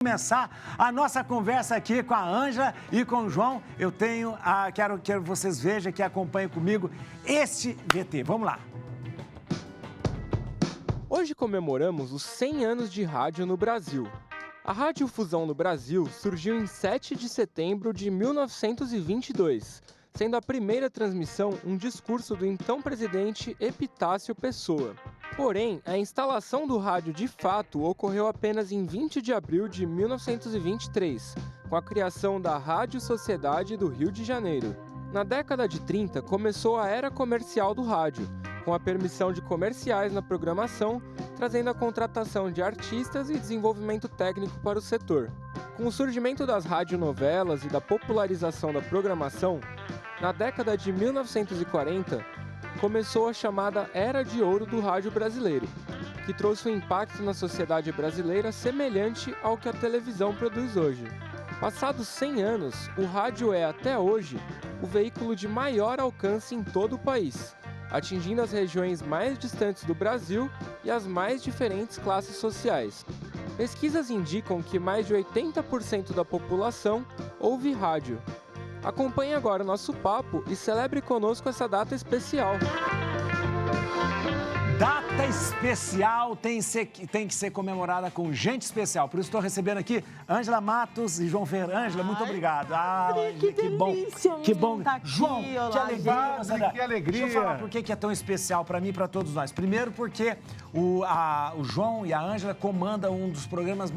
Começar a nossa conversa aqui com a Ângela e com o João. Quero que vocês vejam, que acompanhem comigo este VT. Vamos lá. Hoje comemoramos os 100 anos de rádio no Brasil. A Radiodifusão no Brasil surgiu em 7 de setembro de 1922, sendo a primeira transmissão um discurso do então presidente Epitácio Pessoa. Porém, a instalação do rádio de fato ocorreu apenas em 20 de abril de 1923, com a criação da Rádio Sociedade do Rio de Janeiro. Na década de 30, começou a era comercial do rádio, com a permissão de comerciais na programação, trazendo a contratação de artistas e desenvolvimento técnico para o setor. Com o surgimento das radionovelas e da popularização da programação, na década de 1940, começou a chamada Era de Ouro do rádio brasileiro, que trouxe um impacto na sociedade brasileira semelhante ao que a televisão produz hoje. Passados 100 anos, o rádio é, até hoje, o veículo de maior alcance em todo o país, atingindo as regiões mais distantes do Brasil e as mais diferentes classes sociais. Pesquisas indicam que mais de 80% da população ouve rádio. Acompanhe agora o nosso papo e celebre conosco essa data especial. Data especial tem que ser comemorada com gente especial. Por isso estou recebendo aqui Ângela Matos e João Ferreira. Ângela, muito obrigado. Que bom. Que bom. Tá aqui, João, que alegria. que alegria. Deixa eu falar por que é tão especial para mim e para todos nós. Primeiro porque o João e a Ângela comandam um dos programas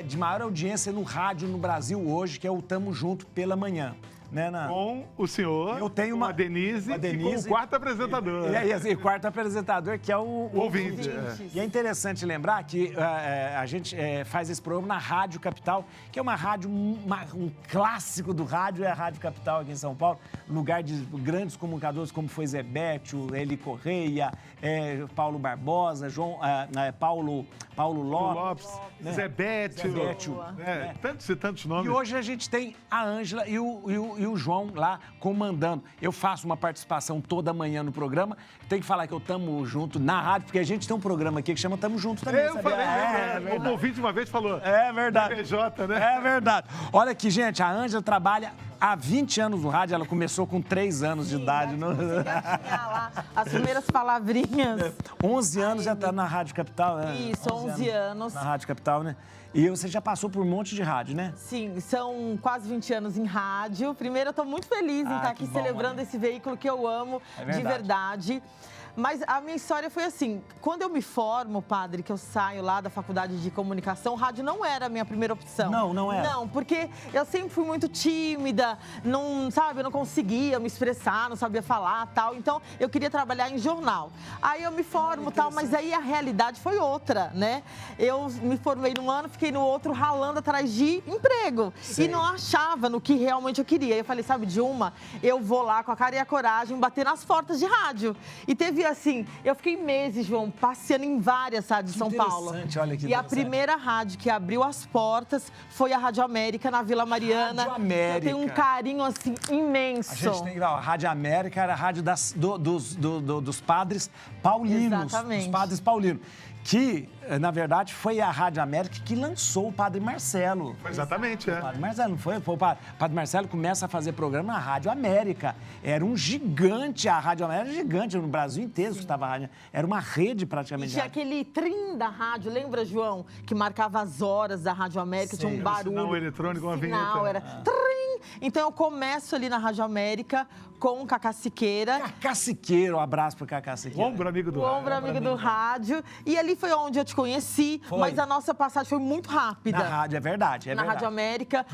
de maior audiência no rádio no Brasil hoje, que é o Tamo Junto pela Manhã. Né, com o senhor, eu tenho com a Denise e com o quarto apresentador. E o quarto apresentador, que é o ouvinte. E é interessante lembrar que a gente faz esse programa na Rádio Capital, que é uma rádio, um clássico do rádio, é a Rádio Capital aqui em São Paulo, lugar de grandes comunicadores como foi Zé Bétio, Eli Correia, Paulo Barbosa, Paulo Lopes, né? Zé Bétio, tantos e tantos nomes. E hoje a gente tem a Ângela e o João lá comandando. Eu faço uma participação toda manhã no programa. Tem que falar que eu Tamo Junto na rádio, porque a gente tem um programa aqui que chama Tamo Junto também. Eu falei, o ouvinte uma vez falou. É verdade. PJ, né? É verdade. Olha aqui, gente, a Ângela trabalha há 20 anos no rádio. Ela começou com 3 anos de idade. Lá, as primeiras palavrinhas. 11 anos já tá na Rádio Capital, né? Isso, 11 anos. Na Rádio Capital, né? E você já passou por um monte de rádio, né? Sim, são quase 20 anos em rádio. Primeiro, eu estou muito feliz em estar aqui celebrando esse veículo que eu amo de verdade. Mas a minha história foi assim, quando eu me formo, padre, que eu saio lá da faculdade de comunicação, rádio não era a minha primeira opção. Não era? Não, porque eu sempre fui muito tímida, eu não conseguia me expressar, não sabia falar, tal. Então, eu queria trabalhar em jornal. Aí eu me formo, tal, mas aí a realidade foi outra, né? Eu me formei num ano, fiquei no outro ralando atrás de emprego. Sei. E não achava no que realmente eu queria. Eu falei, sabe de uma? Eu vou lá com a cara e a coragem bater nas portas de rádio. E teve assim, eu fiquei meses, João, passeando em várias rádios de São Paulo. Olha que e a primeira rádio que abriu as portas foi a Rádio América, na Vila Mariana. Rádio América. Eu tenho um carinho, assim, imenso. A gente tem, a Rádio América era a rádio dos padres paulinos. Exatamente. Dos padres paulinos. Que, na verdade, foi a Rádio América que lançou o Padre Marcelo. Exatamente, O Padre Marcelo, não foi? O Padre Marcelo começa a fazer programa na Rádio América. Era um gigante, a Rádio América era gigante, no Brasil inteiro estava a rádio. Era uma rede praticamente. E tinha aquele trim da rádio, lembra, João? Que marcava as horas da Rádio América, tinha um barulho. Sinal eletrônico, uma vinheta. Era trim. Então eu começo ali na Rádio América com o Cacá Siqueira. Cacá Siqueira, um abraço pro Cacá Siqueira. O ombro amigo do rádio. O ombro amigo do rádio. E ali foi onde eu te conheci, mas a nossa passagem foi muito rápida. Na rádio, é verdade. Na Rádio América.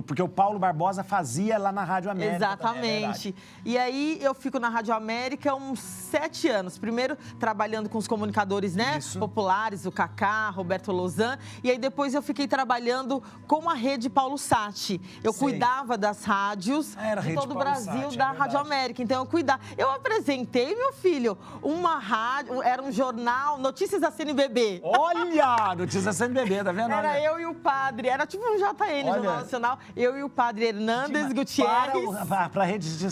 Porque o Paulo Barbosa fazia lá na Rádio América. Exatamente. E aí eu fico na Rádio América uns 7 anos. Primeiro trabalhando com os comunicadores, né? Isso. Populares, o Cacá, Roberto Lozan. E aí depois eu fiquei trabalhando com a rede Paulo Sati. Eu cuidava das rádios de todo o Brasil, da Rádio América. Então eu cuidava. Eu apresentei, meu filho, uma rádio, era um jornal, Notícias da CNBB. Olha! Notícias da CNBB, tá vendo? Era eu e o padre, era tipo um JN, Jornal Nacional. Eu e o padre Hernandes Gutierrez.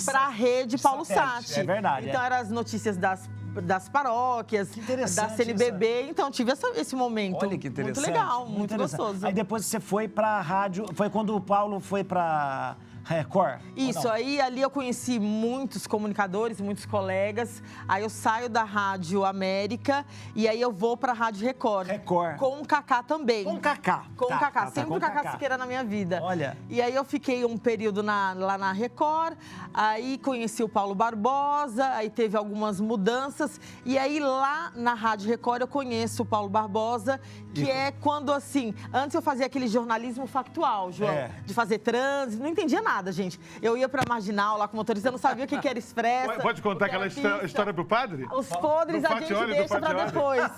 Pra rede Paulo Sati. É verdade. Então eram as notícias das das paróquias, da CNBB. Então, tive esse momento. Olha que interessante. Muito legal, muito gostoso. Aí depois você foi pra rádio, foi quando o Paulo foi pra Record? Isso, aí ali eu conheci muitos comunicadores, muitos colegas. Aí eu saio da Rádio América e aí eu vou pra Rádio Record. Record. Com o Cacá também. Com o Cacá. Com o Cacá, sempre com o Cacá Siqueira na minha vida. Olha. E aí eu fiquei um período lá na Record, aí conheci o Paulo Barbosa, aí teve algumas mudanças. E aí lá na Rádio Record eu conheço o Paulo Barbosa, que é quando assim, antes eu fazia aquele jornalismo factual, João, de fazer trânsito, não entendia nada, gente. Eu ia pra Marginal lá com o motorista, eu não sabia o que era expressa. Pode contar aquela história pro padre? Os podres a gente deixa pra depois.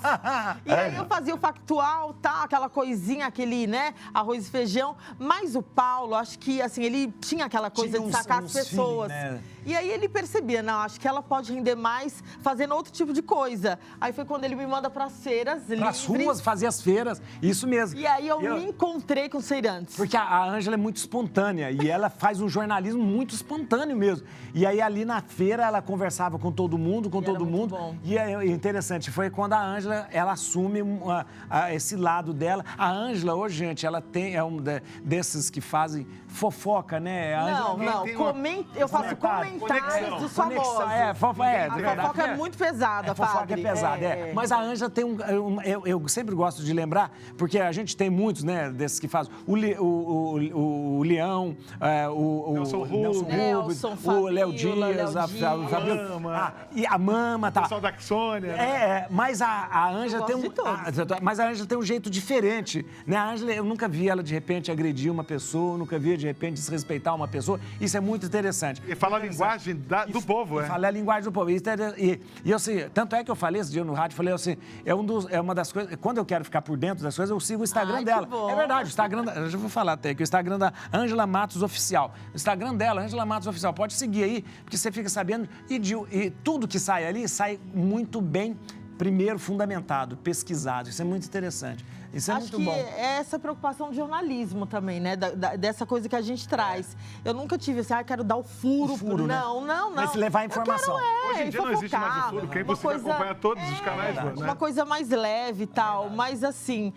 E aí eu fazia o factual, tá, aquela coisinha, aquele, né, arroz e feijão. Mas o Paulo, acho que, assim, ele tinha aquela coisa de sacar as pessoas. Né? E aí ele percebia, não, acho que ela pode render mais fazendo outro tipo de coisa. Aí foi quando ele me manda pras feiras livres. Pras ruas, fazer as feiras, isso mesmo. E aí eu me encontrei com os feirantes. Porque a Ângela é muito espontânea e ela faz um jornalismo muito espontâneo mesmo. E aí ali na feira ela conversava com todo mundo, Bom. E é interessante, foi quando a Ângela, ela assume esse lado dela. A Ângela hoje, gente, ela é desses que fazem fofoca, né? Eu faço comentários dos famosos. A fofoca é muito pesada, padre. A fofoca é pesada, Mas a Ângela tem eu sempre gosto de lembrar, porque a gente tem muitos, né, desses que fazem. O Leão, o Nelson Rubens, o Léo Dias, a Mama. E a Mama, tá? O pessoal da Sônia. Mas a Ângela tem um jeito diferente, né? A Ângela, eu nunca vi ela, de repente, agredir uma pessoa, nunca vi, de repente, desrespeitar uma pessoa. Isso é muito interessante. E fala a linguagem do povo, Fala a linguagem do povo. E eu, assim, tanto é que eu falei esse dia no rádio, falei assim, é uma das coisas, quando eu quero ficar por dentro das coisas, eu sigo o Instagram dela. É verdade, o Instagram, eu já vou falar até que o Instagram da Ângela Matos Oficial. O Instagram dela, Ângela Matos Oficial. Pode seguir aí, porque você fica sabendo. E tudo que sai ali, sai muito bem, primeiro, fundamentado, pesquisado. Isso é muito interessante. Isso é muito bom. Acho que é essa preocupação de jornalismo também, né? Dessa coisa que a gente traz. Eu nunca tive assim, quero dar o furo. Né? Não. Mas levar informação. Hoje em dia não existe mais o furo. Quem você acompanha todos os canais, né? Uma coisa mais leve e tal. Mas assim,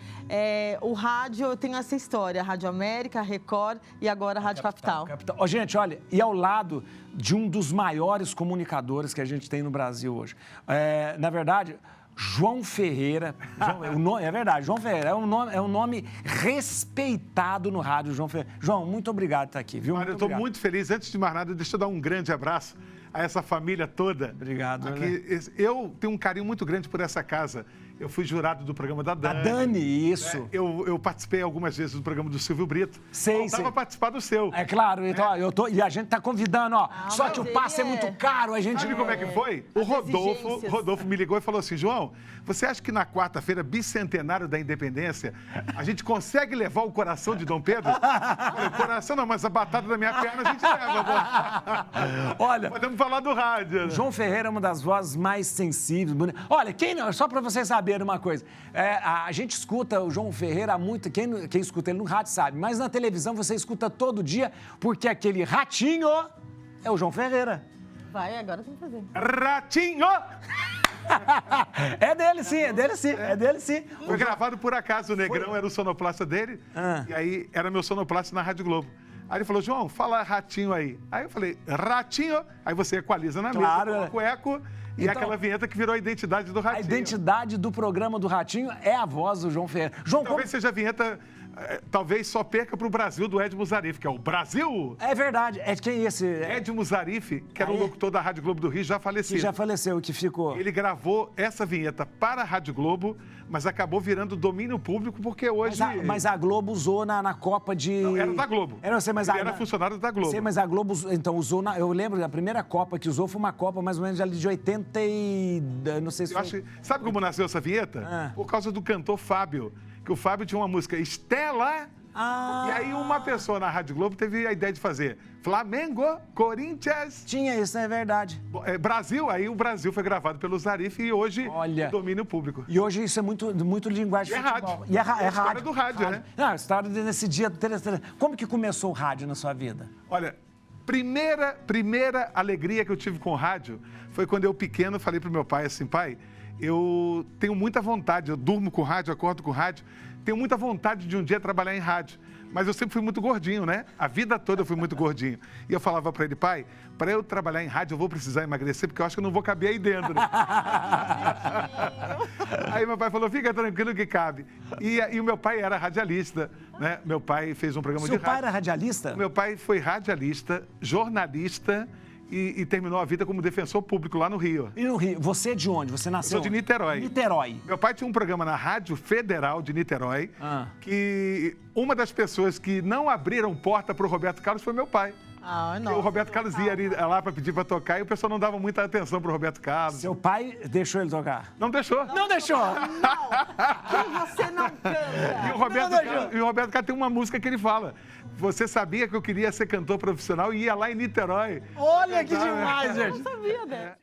o rádio, eu tenho essa história. A Rádio América, a Record e agora a Rádio Capital. Gente, olha, e ao lado de um dos maiores comunicadores que a gente tem no Brasil hoje. Na verdade, João Ferreira, é verdade, João Ferreira é um nome respeitado no rádio, João Ferreira. João, muito obrigado por estar aqui, viu? Mário, eu estou muito feliz. Antes de mais nada, deixa eu dar um grande abraço a essa família toda. Obrigado. Aqui, né? Eu tenho um carinho muito grande por essa casa. Eu fui jurado do programa da Dani. A Dani, isso. Né? Eu participei algumas vezes do programa do Silvio Brito. Faltava participar do seu. É claro, então, e a gente tá convidando, só que o passe é muito caro, a gente... Sabe como é que foi? O Rodolfo me ligou e falou assim, João, você acha que na quarta-feira, bicentenário da independência, a gente consegue levar o coração de Dom Pedro? O coração não, mas a batata da minha perna a gente leva. Olha... Podemos falar do rádio. João Ferreira é uma das vozes mais sensíveis, bonitas. Olha, só pra vocês saberem uma coisa, a gente escuta o João Ferreira há muito, quem escuta ele no rádio sabe, mas na televisão você escuta todo dia, porque aquele ratinho é o João Ferreira. Vai, agora tem que fazer. Ratinho! É dele sim. Foi gravado por acaso, o Negrão era o sonoplasta dele, e aí era meu sonoplasta na Rádio Globo. Aí ele falou, João, fala ratinho aí. Aí eu falei, ratinho, aí você equaliza na mesa, coloca o eco, e então, aquela vinheta que virou a identidade do Ratinho. A identidade do programa do Ratinho é a voz do João Ferreira. Talvez seja a vinheta, talvez só perca para o Brasil do Edmo Zarif, que é o Brasil. É verdade. Quem é esse? Edmo Zarif, que era o locutor da Rádio Globo do Rio, já faleceu. Que já faleceu, que ficou. Ele gravou essa vinheta para a Rádio Globo, mas acabou virando domínio público, porque hoje... Mas a Globo usou na Copa de... Não, era da Globo. Ele era funcionário da Globo. Sei, mas a Globo, então, usou... Eu lembro, a primeira Copa que usou foi uma Copa mais ou menos ali de 80 e... Não sei se foi... Sabe como nasceu essa vinheta? Por causa do cantor Fábio. Que o Fábio tinha uma música, Estela... E aí uma pessoa na Rádio Globo teve a ideia de fazer Flamengo, Corinthians... Tinha isso, é verdade. Brasil, aí o Brasil foi gravado pelo Zarif e hoje domínio público. E hoje isso é muito linguagem de futebol. Rádio. E é história do rádio, né? Não, a história desse dia... Como que começou o rádio na sua vida? Olha, Primeira alegria que eu tive com o rádio foi quando eu pequeno falei pro meu pai assim, pai, eu tenho muita vontade, eu durmo com rádio, acordo com rádio, tenho muita vontade de um dia trabalhar em rádio. Mas eu sempre fui muito gordinho, né? A vida toda eu fui muito gordinho. E eu falava para ele, pai, para eu trabalhar em rádio eu vou precisar emagrecer, porque eu acho que eu não vou caber aí dentro. Aí meu pai falou, fica tranquilo que cabe. E o meu pai era radialista, né? Meu pai fez um programa de rádio. Seu pai era radialista? Meu pai foi radialista, jornalista e terminou a vida como defensor público lá no Rio. E no Rio? Você é de onde? Você nasceu? Eu sou de Niterói. Niterói. Meu pai tinha um programa na Rádio Federal de Niterói, que uma das pessoas que não abriram porta para o Roberto Carlos foi meu pai. Nossa, o Roberto Carlos ia lá para pedir para tocar e o pessoal não dava muita atenção para o Roberto Carlos. Seu pai deixou ele tocar? Não deixou. Não deixou? Quem você não canta? E o Roberto Carlos tem uma música que ele fala, você sabia que eu queria ser cantor profissional e ia lá em Niterói. Olha que demais, gente. Eu não sabia dessa.